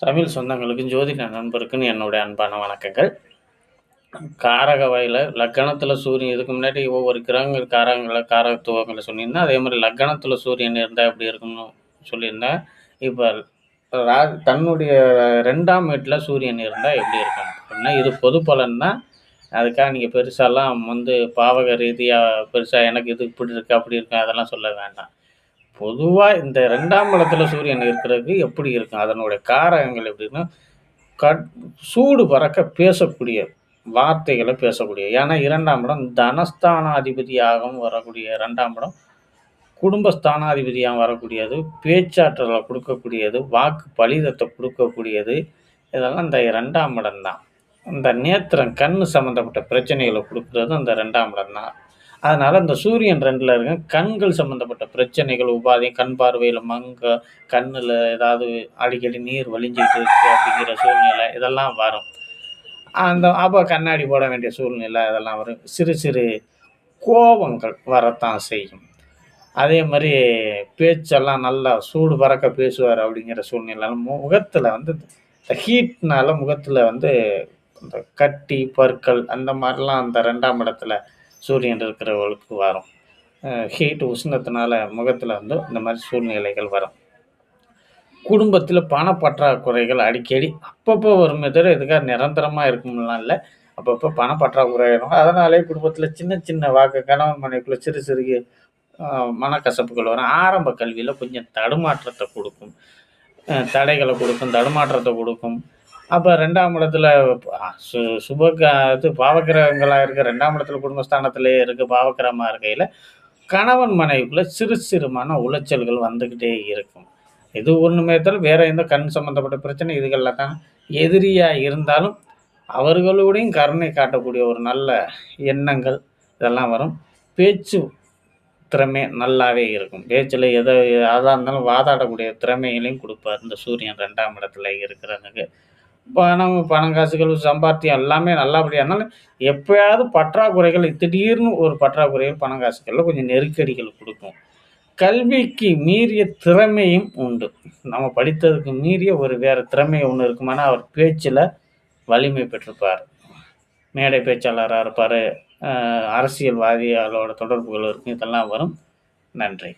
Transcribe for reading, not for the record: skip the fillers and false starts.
தமிழ் சொந்தங்களுக்கு, ஜோதிட நண்பருக்குன்னு என்னுடைய அன்பான வணக்கங்கள். காரக வகையில லக்கணத்தில சூரியன் இதுக்கு முன்னாடி ஒவ்வொரு கிரகங்கள் காரகத்துவங்கள சொல்லியிருந்தேன். அதேமாரி லக்கணத்தில சூரியன் இருந்தா எப்படி இருக்கும்னு சொல்லியிருந்தேன். இப்ப ரா தன்னுடைய 2ஆம் வீட்ல சூரியன் இருந்தா எப்படி இருக்கும்? அப்படின்னா, இது பொது பலன் தான். அதுக்காக நீங்க பெருசாலாம் வந்து பாவக ரீதியா பெருசா எனக்கு இது இப்படி இருக்கு, அப்படி இருக்கு அதெல்லாம் சொல்ல வேண்டாம். பொதுவா இந்த 2ஆம் இடத்துல சூரியன் இருக்கிறது எப்படி இருக்கும்? அதனுடைய காரகங்கள் எப்படின்னா, கட் சூடு பறக்க பேசக்கூடிய வார்த்தைகள பேசக்கூடிய. ஏன்னா 2ஆம் இடம் தனஸ்தானாதிபதியாகவும் வரக்கூடிய 2ஆம் இடம், குடும்பஸ்தானாதிபதியாகவும் வரக்கூடியது, பேச்சாற்றல குடுக்கக்கூடியது, வாக்கு பலிதத்த குடுக்கக்கூடியது. இதெல்லாம் இந்த 2ஆம் இடம் தான். இந்த நேத்திரம், கண்ணு சம்மந்தப்பட்ட பிரச்சனைகள குடுக்குறது அந்த 2ஆம் இடம் தான். அதனால இந்த சூரியன் 2ல இருக்க கண்கள் சம்மந்தப்பட்ட பிரச்சனைகள், உபாதை, கண் பார்வையில கண்ணுல ஏதாவது அடிக்கடி நீர் வழிஞ்சுகிட்டு இருக்கு அப்படிங்கிற சூழ்நிலை இதெல்லாம் வரும். அப்ப கண்ணாடி போட வேண்டிய சூழ்நிலை அதெல்லாம் வரும். சிறு சிறு கோபங்கள் வரத்தான் செய்யும். அதே மாரி பேச்செல்லாம் நல்லா சூடு பறக்க பேசுவாரு அப்படிங்கிற சூழ்நிலை. முகத்துல வந்து இந்த ஹீட்னால முகத்துல வந்து இந்த கட்டி, பற்கள் அந்த மாரிலாம் அந்த 2ஆம் இடத்துல சூரியன் இருக்கிறவங்களுக்கு வரும். ஹீட் உஷ்ணத்தினால முகத்துல வந்து இந்த மாரி சூழ்நிலைகள் வரும். குடும்பத்தில பணப்பற்றாக்குறைகள் அடிக்கடி அப்பப்போ வருமே தவிர, இதுக்காக நிரந்தரமா இருக்கும்லாம் இல்ல. அப்பப்போ பணப்பற்றாக்குறை ஆயிரும். அதனாலேயே குடும்பத்தில சின்ன சின்ன கணவன் மனைவிக்குள்ள சிறு சிறு அ மனக்கசப்புகள் வரும். ஆரம்ப கல்வியில கொஞ்சம் தடுமாற்றத்த குடுக்கும். தடைகள குடுக்கும், தடுமாற்றத்த குடுக்கும். அப்ப 2ஆம் இடத்துல அ சு சுப க இது பாவக்கிரகங்களா இருக்க 2ஆம் இடத்துல குடும்பஸ்தானத்திலேயே இருக்கு பாவக்கிரகமா இருக்கையில, கணவன் மனைவிக்குள்ள சிறு சிறு மன உளைச்சல்கள் வந்துகிட்டே இருக்கும். இது ஒண்ணுமே தவிர வேற எந்த கண் சம்மந்தப்பட்ட பிரச்சனை இதுகள்ல தான். எதிரியா இருந்தாலும் அவர்களோடையும் கருணை காட்டக்கூடிய ஒரு நல்ல எண்ணங்கள் இதெல்லாம் வரும். பேச்சு திறமை நல்லாவே இருக்கும். பேச்சுல எதா இருந்தாலும் வாதாடக்கூடிய திறமைகளையும் குடுப்பார். இந்த சூரியன் 2ஆம் இடத்துல இருக்கிறவனுக்கு. பணம் காசுகள் சம்பாத்தியம் எல்லாமே நல்லபடியா இருந்தாலும், எப்பயாவது பற்றாக்குறைகள் திடீர்னு ஒரு பற்றாக்குறைகள் பணம் காசுகள்ல கொஞ்சம் நெருக்கடிகள் குடுக்கும். கல்விக்கு மீறிய திறமையும் உண்டு. நம்ம படித்ததுக்கு மீறிய ஒரு வேற திறமை ஒண்ணு இருக்குமானா, அவர் பேச்சுல வலிமை பெற்றிருப்பார். மேடை பேச்சாளரா இருப்பாரு. அரசியல்வாதிகளோட தொடர்புகள் இருக்கும். இதெல்லாம் வரும். நன்றி.